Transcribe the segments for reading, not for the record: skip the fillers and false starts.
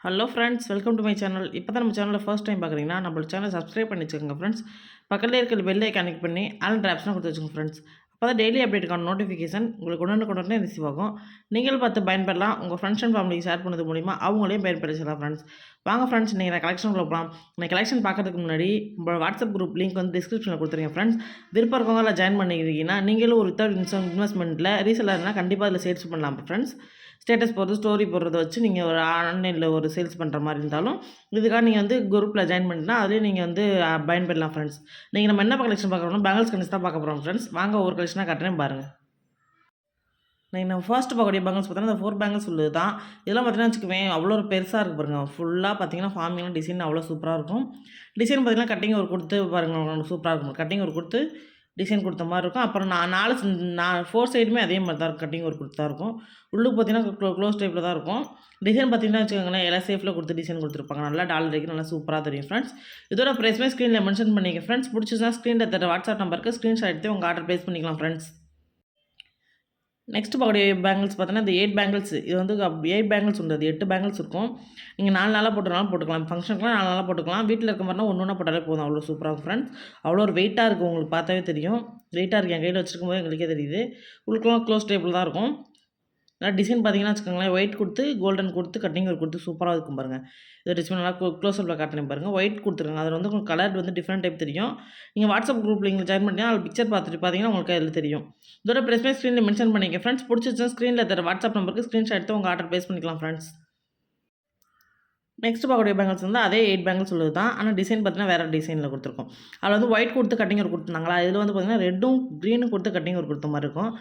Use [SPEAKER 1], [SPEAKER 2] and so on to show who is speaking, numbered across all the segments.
[SPEAKER 1] Hello friends, welcome to my channel. இப்போ தான் நம்ம சேனலில் ஃபர்ஸ்ட் டைம் பார்க்குறீங்கன்னா நம்மளோட சேனல் சப்ஸ்கிரைப் பண்ணி வச்சுக்கோங்க ஃப்ரெண்ட்ஸ். பக்கத்தில் இருக்கிற பெல்லை கனெக்ட் பண்ணி ஆல் ஆப்ஷனாக கொடுத்து வச்சுக்கோங்க ஃப்ரெண்ட்ஸ். அப்போ தான் டெய்லி அப்டேட்டுக்கான நோட்டிஃபிகேஷன் உங்களுக்கு உடனே ரிசீவ் ஆகும். நீங்கள் பார்த்து பயன்பெறலாம். உங்கள் ஃப்ரெண்ட்ஸ் அண்ட் ஃபேமிலிக்கு ஷேர் பண்ணது மூலிமா அவங்களையும் பயன்படுத்தலாம் ஃப்ரெண்ட்ஸ். வாங்க ஃப்ரெண்ட்ஸ், நீங்கள் நான் கலெக்ஷன் போகலாம். நான் கலெக்ஷன் பார்க்கறதுக்கு முன்னாடி உங்களோட வாட்ஸ்அப் குரூப் லிங்க் வந்து டிஸ்கிரிப்ஷனில் கொடுத்துருங்க ஃப்ரெண்ட்ஸ். விருப்பம் இருக்கவங்க அதில் ஜாயின் பண்ணிக்கிறீங்கன்னா நீங்களும் ஒரு வித்தவுட் இன்வெஸ்ட்மெண்ட்டில் ரீசெல்லர்னால் கண்டிப்பாக அதில் சேல்ஸ் பண்ணலாம் ஃப்ரெண்ட்ஸ். ஸ்டேட்டஸ் போடுறது, ஸ்டோரி போடுறத வச்சு நீங்கள் ஒரு ஆன்லைனில் ஒரு சேல்ஸ் பண்ணுற மாதிரி இருந்தாலும் இதுக்காக நீங்கள் வந்து குரூப்பில் ஜாயின் பண்ணினா அதுலேயும் நீங்கள் வந்து பயன்பெறலாம் ஃப்ரெண்ட்ஸ். நீங்கள் நம்ம என்ன கலெக்ஷன் பார்க்குறோம்னா பேங்கிள்ஸ் கலெக்ஷன் தான் பார்க்க போகிறோம் ஃப்ரெண்ட்ஸ். வாங்க ஒரு கலெக்ஷனாக காட்டுறேன் பாருங்கள். நீங்கள் நம்ம ஃபர்ஸ்ட் பார்க்கக்கூடிய பேங்கிள்ஸ் பார்த்தீங்கன்னா இந்த 4 பேங்கிள்ஸ் உள்ளது தான். இதெல்லாம் பார்த்தீங்கன்னா வச்சுக்குவேன் அவ்வளோ ஒரு பெருசாக இருக்குது பாருங்கள். ஃபுல்லாக பார்த்தீங்கன்னா ஃபார்மிங்லாம் டிசைன் அவ்வளோ சூப்பராக இருக்கும். டிசைன் பார்த்தீங்கன்னா கட்டிங் ஒரு கொடுத்து பாருங்கள் சூப்பராக இருக்கும். கட்டிங் ஒரு கொடுத்து டிசைன் கொடுத்த மாதிரி இருக்கும். அப்புறம் நான் 4 சைடுமே அதே மாதிரி தான் இருக்கும். கட்டிங் ஒரு கொடுத்து தான் இருக்கும். உள்ளுக்கு பார்த்தீங்கன்னா க்ளோஸ் டைப்பில் தான் இருக்கும். டிசைன் பார்த்தீங்கன்னா வச்சுக்கோங்களேன் எல்லாம் சேஃபில் கொடுத்து டிசைன் கொடுத்துருப்பாங்க. நல்லா டாலர் வரைக்கும் நல்லா சூப்பராக தெரியும் ஃப்ரெண்ட்ஸ். இதோட ப்ரைஸ்மே ஸ்க்ரீனில் மென்ஷன் பண்ணிக்க ஃப்ரெண்ட்ஸ். பிடிச்சிச்சுன்னா ஸ்க்ரீனில் தர வாட்ஸ்அப் நம்பருக்கு ஸ்க்ரீன்ஷாட் எடுத்து உங்கள் ஆர்டர் ப்ளேஸ் பண்ணிக்கலாம் ஃப்ரெண்ட்ஸ். நெக்ஸ்ட் பார்க்கக்கூடிய பேங்கிள்ஸ் பார்த்தீங்கன்னா இந்த 8 பேங்கிள்ஸ். இது வந்து 8 பேங்கிள்ஸ் உண்டு. 8 பேங்கிள்ஸ் இருக்கும். நீங்கள் 4 நாளாக போட்டுக்கலாம். ஃபங்க்ஷனுக்குலாம் 4 நாளாக போட்டுக்கலாம். வீட்டில் இருக்க மாதிரினா ஒன்று போட்டாலே போதும். அவ்வளோ சூப்பராக இருக்கும் ஃப்ரெண்ட்ஸ். அவ்வளோ ஒரு வெயிட்டாக இருக்குது. உங்களுக்கு பார்த்தாவே தெரியும். வெயிட்டாக இருக்குது. என் கையில் வச்சுருக்கும் போது எங்களுக்கே தெரியுது. உள்ளுக்குலாம் க்ளோஸ் டேபிள் தான் இருக்கும். நல்லா டிசைன் பார்த்தீங்கன்னா வச்சுக்கோங்களேன் ஒயிட் கொடுத்து கோல்டன் கொடுத்து கட்டிங் ஒரு கொடுத்து சூப்பராக இருக்கும் பாருங்கள். இது டிசைன் நல்லா க்ளோஸ்அப்பில் காட்டினேன் பாருங்கள். ஒயிட் கொடுத்துருங்க. அதில் வந்து உங்களுக்கு கலர் வந்து டிஃப்ரெண்ட் டைப் தெரியும். நீங்கள் வாட்ஸ்அப் குரூப்பில் நீங்கள் ஜாயின் பண்ணிட்டீங்கன்னா அதில் பிக்சர் பார்த்துட்டு பார்த்தீங்கன்னா உங்களுக்கு அதில் தெரியும். இதோட ப்ரைஸ்மே ஸ்க்ரீனில் மென்ஷன் பண்ணிக்க ஃப்ரெண்ட்ஸ். பிடிச்சிச்சுன்னா ஸ்க்ரீனில் தர வாட்ஸ்அப் நம்பருக்கு ஸ்க்ரீன்ஷாட் எடுத்து உங்கள் ஆர்டர் ப்ளேஸ் பண்ணிக்கலாம் ஃப்ரெண்ட்ஸ். நெக்ஸ்ட் பார்க்கக்கூடிய பேங்கிள்ஸ் வந்து அதே 8 பேங்கிள்ஸ் உள்ளது தான். ஆனால் டிசைன் பார்த்தீங்கன்னா வேறு டிசைனில் கொடுத்துருக்கோம். அதில் வந்து ஒயிட் கொடுத்து கட்டிங் ஒரு கொடுத்துருந்தாங்களா, இதில் வந்து பார்த்தீங்கன்னா ரெட்டும் க்ரீனும் கொடுத்து கட்டிங் ஒரு கொடுத்த மாதிரி இருக்கும்.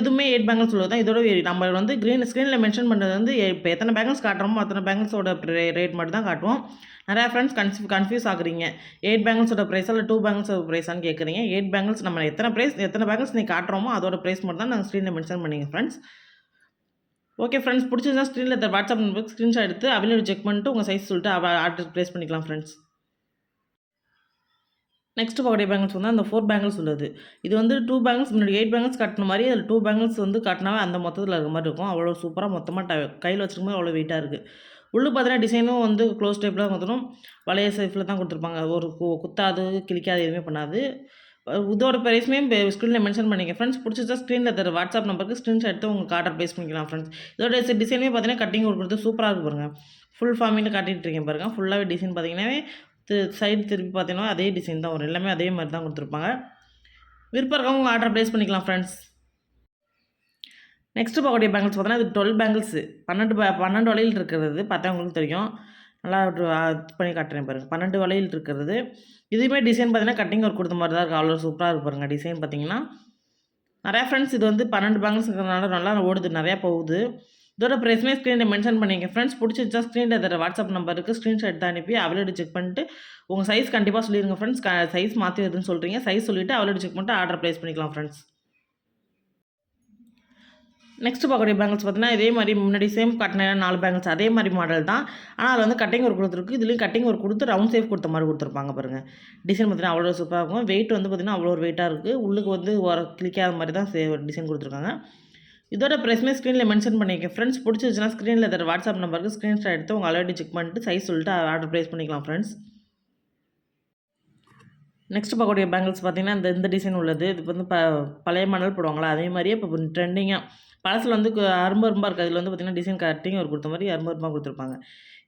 [SPEAKER 1] இதுவுமே 8 பேங்கிள்ஸ் உள்ளது தான். இதோட நம்ம வந்து ஸ்க்ரீனில் மென்ஷன் பண்ணுறது வந்து இப்போ எத்தனை பேங்கிள்ஸ் காட்டுறோமோ அத்தனை பேங்கிள்ஸோட ரேட் மட்டும் தான் காட்டுவோம். நிறையா ஃப்ரெண்ட்ஸ் கன்ஃபியூஸ் ஆகுறீங்க. 8 பேங்கிள்ஸோட ப்ரைஸா இல்லை 2 பேங்கிள்ஸோட ப்ரைஸான்னு கேட்குறீங்க. 8 பேங்கிள்ஸ் நம்ம எத்தனை பேங்கிள்ஸ் நீங்கள் காட்டுறோமோ அதோட ப்ரைஸ் மட்டும் தான் நாங்கள் ஸ்க்ரீனில் மென்ஷன் பண்ணிங்க ஃப்ரெண்ட்ஸ். ஓகே ஃப்ரெண்ட்ஸ், பிடிச்சிருந்தா ஸ்க்ரீனில் வாட்ஸ்அப் நம்பருக்கு ஸ்க்ரீன்ஷாட் எடுத்து அவைலபிள் செக் பண்ணிட்டு உங்கள் சைஸ் சொல்லிட்டு ஆர்டர் ப்ளேஸ் பண்ணிக்கலாம் ஃப்ரெண்ட்ஸ். நெக்ஸ்ட் பார்க்கக்கூடிய பேங்கிள்ஸ் வந்து அந்த 4 பேங்கிள்ஸ் உள்ளது. இது வந்து 2 பேங்கிள்ஸ் முன்னாடி 8 பேங்கிள்ஸ் காட்டின மாதிரி அதில் 2 பேங்கிள்ஸ் வந்து காட்டினாவே அந்த மொத்தத்தில் இருக்க மாதிரி இருக்கும். அவ்வளோ சூப்பராக மொத்தமாக கையில் வச்சுருக்கும்போது அவ்வளோ வெயிட்டாக இருக்குது. உள்ளே பார்த்தீங்கன்னா டிசைனும் வந்து க்ளோஸ் டைப்பில் தான் வந்துடும். வளைய சேஃபில் தான் கொடுத்துருப்பாங்க. ஒரு குத்தாது கிளிக்காது எதுவுமே பண்ணாது. இதோட ப்ரைஸுமே ஸ்க்ரீனில் மென்ஷன் பண்ணிக்க ஃப்ரெண்ட்ஸ். பிடிச்சிச்சா ஸ்க்ரீனில் தர வாட்ஸ்அப் நம்பருக்கு ஸ்க்ரீன்ஷாட் எடுத்து உங்களுக்கு ஆர்டர் ப்ளேஸ் பண்ணிக்கலாம் ஃப்ரெண்ட்ஸ். இதோட டிசைனுமே பார்த்தீங்கன்னா கட்டிங் ஒரு கொடுத்து சூப்பராக இருக்கு பாருங்கள். ஃபுல் ஃபார்மிங்கில் காட்டிகிட்டு இருக்கேன் பாருங்கள். ஃபுல்லாகவே டிசைன் பார்த்தீங்கன்னாவே சைடு திருப்பி பார்த்தீங்கன்னா அதே டிசைன் தான் வரும். எல்லாமே அதே மாதிரி தான் கொடுத்துருப்பாங்க. விருப்பம் இருக்கவங்க ஆர்டர் ப்ளேஸ் பண்ணிக்கலாம் ஃப்ரெண்ட்ஸ். நெக்ஸ்ட்டு பார்க்கக்கூடிய பேங்கிள்ஸ் பார்த்தீங்கன்னா இது 12 பேங்கிள்ஸு 12 வளையல் இருக்கிறது பார்த்தா உங்களுக்கு தெரியும். நல்லா பண்ணி காட்டுறேன் பாருங்கள். 12 வளையல் இருக்கிறது. இதுவுமே டிசைன் பார்த்தீங்கன்னா கட்டிங் ஒர்க் கொடுத்த மாதிரி தான் இருக்குது. அவ்வளோ சூப்பராக இருக்கு பாருங்கள். டிசைன் பார்த்தீங்கன்னா நிறையா ஃப்ரெண்ட்ஸ் இது வந்து 12 பேங்கிள்ஸ் இருக்கிறதுனால நல்லா ஓடுது, நிறையா போகுது. இதோட ப்ரைஸ்மே ஸ்க்ரீனில் மென்ஷன் பண்ணிங்க ஃப்ரெண்ட்ஸ். பிடிச்சிச்சா ஸ்க்ரீனில் தர வாட்ஸ்அப் நம்பருக்கு ஸ்க்ரீன்ஷாட் எடுத்து அனுப்பி அவைலபிள் செக் பண்ணிட்டு உங்கள் சைஸ் கண்டிப்பாக சொல்லிடுங்க ஃப்ரெண்ட்ஸ். சைஸ் மாற்றி வருதுன்னு சொல்கிறீங்க. சைஸ் சொல்லிவிட்டு அவைலபிள் செக் பண்ணிட்டு ஆர்டர் ப்ளேஸ் பண்ணிக்கலாம் ஃப்ரெண்ட்ஸ். நெக்ஸ்ட் பார்க்கக்கூடிய பேங்கிள்ஸ் பார்த்தீங்கன்னா இதே மாதிரி முன்னாடி சேம் காட்டின 4 பேங்கிள்ஸ் அதே மாதிரி மாடல் தான். ஆனால் அதில் வந்து கட்டிங் ஒரு கொடுத்துருக்கு. இதுலேயும் கட்டிங் ஒரு கொடுத்து ரவுண்ட் சேஃப் கொடுத்த மாதிரி கொடுத்துருப்பாங்க பாருங்கள். டிசைன் பார்த்தீங்கன்னா அவ்வளோ சூப்பராக இருக்கும். வெயிட் வந்து பார்த்தீங்கன்னா அவ்வளோ ஒரு வெயிட்டாக இருக்குது. உள்ளுக்கு வந்து கிளிக்காத மாதிரி தான் டிசைன் கொடுத்துருக்காங்க. இதோட ப்ரைஸ்மே ஸ்க்ரீனில் மென்ஷன் பண்ணிக்க ஃப்ரெண்ட்ஸ். பிடிச்சிச்சுன்னா ஸ்க்ரீனில் தர வாட்ஸ்அப் நம்பருக்கு ஸ்க்ரீன்ஷாட் எடுத்து உங்கள் ஆல்ரெடி செக் பண்ணிட்டு சைஸ் சொல்லிட்டு ஆர்டர் ப்ளேஸ் பண்ணிக்கலாம் ஃப்ரெண்ட்ஸ். நெக்ஸ்ட் பார்க்கக்கூடிய பேங்கிள்ஸ் பார்த்தீங்கன்னா இந்த டிசைன் உள்ளது. இது வந்து பழைய மாடல் போடுவாங்களா அதே மாதிரியே இப்போ ட்ரெண்டிங்காக பழசில் வந்து அரும்பு இருக்குது. அதில் வந்து பார்த்திங்கன்னா டிசைன் கட்டிங் ஒரு கொடுத்த மாதிரி அரும்பு கொடுத்துருப்பாங்க.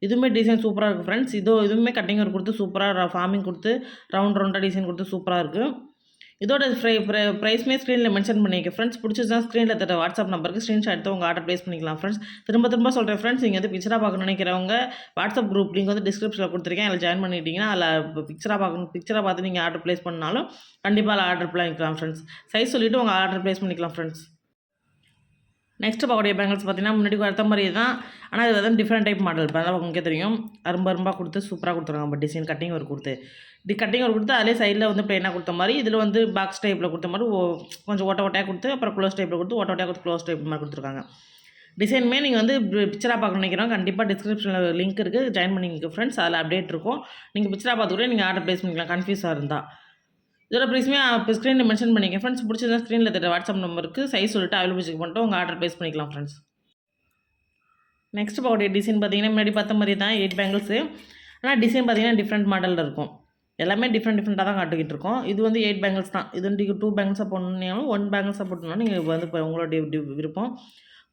[SPEAKER 1] இதுவுமே டிசைன் சூப்பராக இருக்குது ஃப்ரெண்ட்ஸ். இதுவுமே கட்டிங் ஒரு கொடுத்து சூப்பராக ஃபார்மிங் கொடுத்து ரவுண்டாக டிசைன் கொடுத்து சூப்பராக இருக்குது. இதோட ப்ரைஸ்மே ஸ்க்ரீனில் மென்ஷன் பண்ணிக்க ஃப்ரெண்ட்ஸ். பிடிச்சிச்சுன்னா ஸ்க்ரீனில் தர வாட்ஸ்அப் நம்பருக்கு ஸ்க்ரீன்ஷாட் எடுத்து உங்கள் ஆர்டர் ப்ளேஸ் பண்ணிக்கலாம் ஃப்ரெண்ட்ஸ். திரும்ப சொல்கிறேன் ஃப்ரெண்ட்ஸ், நீங்கள் வந்து பிக்சராக பார்க்கணும்னு நினைக்கிறவங்க வாட்ஸ்அப் குரூப் லிங்க் வந்து டிஸ்கிரிப்ஷனில் கொடுத்துருக்கேன். அதில் ஜாயின் பண்ணிட்டீங்கன்னா அதில் பிக்சராக பார்த்து நீங்கள் ஆர்டர் ப்ளேஸ் பண்ணாலும் கண்டிப்பாக அதில் ஆர்டர் பண்ணிக்கலாம் ஃப்ரெண்ட்ஸ். சைஸ் சொல்லிவிட்டு உங்கள் ஆர்டர் ப்ளேஸ் பண்ணிக்கலாம் ஃப்ரெண்ட்ஸ். நெக்ஸ்ட் பார்க்கக்கூடிய பேங்கிள்ஸ் பார்த்தீங்கன்னா முன்னாடி வரத்த மாதிரியே தான். ஆனால் இது வந்து டிஃப்ரெண்ட் டைப் மாடல். இப்போ உங்களுக்கே தெரியும் அரும்பாக கொடுத்து சூப்பராக கொடுத்துருக்காங்க. பட் டிசைன் கட்டிங் ஒரு கொடுத்து கட்டிங் ஒரு கொடுத்து அதிலே சைடில் வந்து பிளேனாக கொடுத்த மாதிரி இதில் வந்து பாக்ஸ் டைப்பில் கொடுத்த மாதிரி கொஞ்சம் ஓட்டையாக கொடுத்து அப்புறம் க்ளோஸ் டைப்பில் கொடுத்து ஓட்டையாக கொடுத்து க்ளோஸ் டைப் மாதிரி கொடுத்துருக்காங்க. டிசைனுமே நீங்கள் வந்து பிக்சராக பார்க்க நினைக்கிறோம் கண்டிப்பாக டிஸ்கிரிப்ஷனில் லிங்க் இருக்குது, ஜாயின் பண்ணிங்க ஃப்ரெண்ட்ஸ். அதில் அப்டேட் இருக்கும். நீங்கள் பிக்சராக பார்த்துக்கூட நீங்கள் ஆர்டர் ப்ளேஸ் பண்ணிக்கலாம் கன்ஃபியூஸாக இருந்தால். இதோட ப்ரைஸுமே இப்போ ஸ்க்ரீனில் மென்ஷன் பண்ணிக்க ஃப்ரெண்ட்ஸ். பிடிச்சதா ஸ்க்ரீனில் தர வாட்ஸ்அப் நம்பருக்கு சைஸ் சொல்லிட்டு அவைலபிள் செக் பண்ணிட்டு உங்கள் ஆர்டர் ப்ளேஸ் பண்ணிக்கலாம் ஃப்ரெண்ட்ஸ். நெக்ஸ்ட் பார்க்கக்கூடிய டிசைன் பார்த்தீங்கன்னா முன்னாடி பார்த்த மாதிரி தான் 8 பேங்கிள்ஸு. ஆனால் டிசைன் பார்த்தீங்கன்னா டிஃப்ரெண்ட் மாடலில் இருக்கும். எல்லாமே டிஃப்ரெண்ட்டாக தான் காட்டிக்கிட்டு இருக்கோம். இது வந்து 8 பேங்கிள்ஸ் தான். இது வந்து 2 பேங்கிள்ஸாக போடணும்னாலும் 1 பேங்கிள்ஸாக போட்டோம்னாலும் நீங்கள் வந்து இப்போ உங்களுடைய விருப்பம்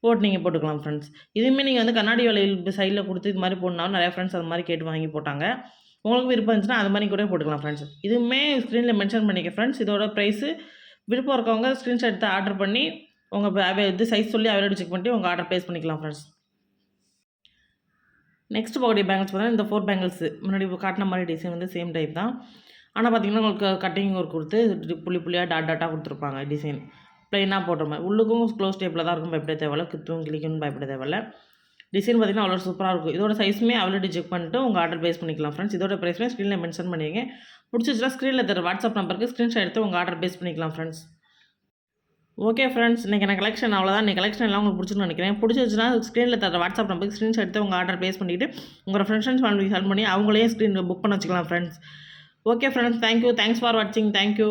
[SPEAKER 1] போட்டு நீங்கள் போட்டுக்கலாம் ஃப்ரெண்ட்ஸ். இதுவுமே நீங்கள் வந்து கண்ணாடி வளையல் சைடில் கொடுத்து இது மாதிரி போடணும்னாலும் நிறையா ஃப்ரெண்ட்ஸ் அது மாதிரி கேட்டு வாங்கி போட்டாங்க. உங்களுக்கு விருப்பம் இருந்துச்சுன்னா அது மாதிரி கூட போட்டுக்கலாம் ஃப்ரெண்ட்ஸ். இதுவுமே ஸ்க்ரீனில் மென்ஷன் பண்ணிக்க ஃப்ரெண்ட்ஸ். இதோட ப்ரைஸு விருப்பம் இருக்கவங்க ஸ்க்ரீன்ஷாட் எடுத்து ஆர்டர் பண்ணி உங்கள் இது சைஸ் சொல்லி அவைலபிள் செக் பண்ணிட்டு உங்கள் ஆர்டர் ப்ளேஸ் பண்ணிக்கலாம் ஃப்ரெண்ட்ஸ். நெக்ஸ்ட் பார்க்கக்கூடிய பேங்கிள்ஸ் பார்த்தீங்கன்னா இந்த 4 பேங்கிள்ஸு முன்னாடி காட்டின மாதிரி டிசைன் வந்து சேம் டைப் தான். ஆனால் பார்த்தீங்கன்னா உங்களுக்கு கட்டிங் ஒர்க் கொடுத்து புள்ளி புள்ளியாக டாட்டாக கொடுத்துருப்பாங்க டிசைன். ப்ளைனாக போடுற மாதிரி உள்ளுக்கும் க்ளோஸ் டைப்பில் தான் இருக்கும். பயப்பட தேவையில்ல. குத்தும் கிளிக்குன்னு பயப்பட தேவையில்ல. டிசைன் பார்த்தீங்கன்னா அவ்வளோ சூப்பராக இருக்கும். இதோட சைஸுமே அவைலபிலிட்டி செக் பண்ணிட்டு உங்கள் ஆர்டர் ப்ளேஸ் பண்ணிக்கலாம் ஃப்ரெண்ட்ஸ். இதோட ப்ரைஸுமே ஸ்க்ரீனில் மென்ஷன் பண்ணிங்க. பிடிச்சிச்சுன்னா ஸ்க்ரீனில் தர வாட்ஸ்அப் நம்பருக்கு ஸ்க்ரீன்ஷாட் எடுத்து உங்கள் ஆர்டர் ப்ளேஸ் பண்ணிக்கலாம் ஃப்ரெண்ட்ஸ். ஓகே ஃப்ரெண்ட்ஸ், இன்றைக்கி எனக்கு கலெக்ஷன் அவ்வளோதான். இன்றைக்கி கலெக்ஷன் எல்லாம் உங்களுக்கு பிடிச்சிருன்னு நினைக்கிறேன். பிடிச்சிச்சுன்னா ஸ்க்ரீனில் தர வாட்ஸ்அப் நம்பருக்கு ஸ்க்ரீன்ஷாட் எடுத்து உங்கள் ஆர்டர் ப்ளேஸ் பண்ணிவிட்டு உங்கள் ஃப்ரெண்ட்ஸ் அண்ட் ஃபேமிலிக்கு ஹெல்ப் பண்ணி அவங்களே ஸ்க்ரீன் புக் பண்ண வச்சுக்கலாம் friends. Okay friends, thank you. Thanks for வாட்சிங். தேங்க்யூ.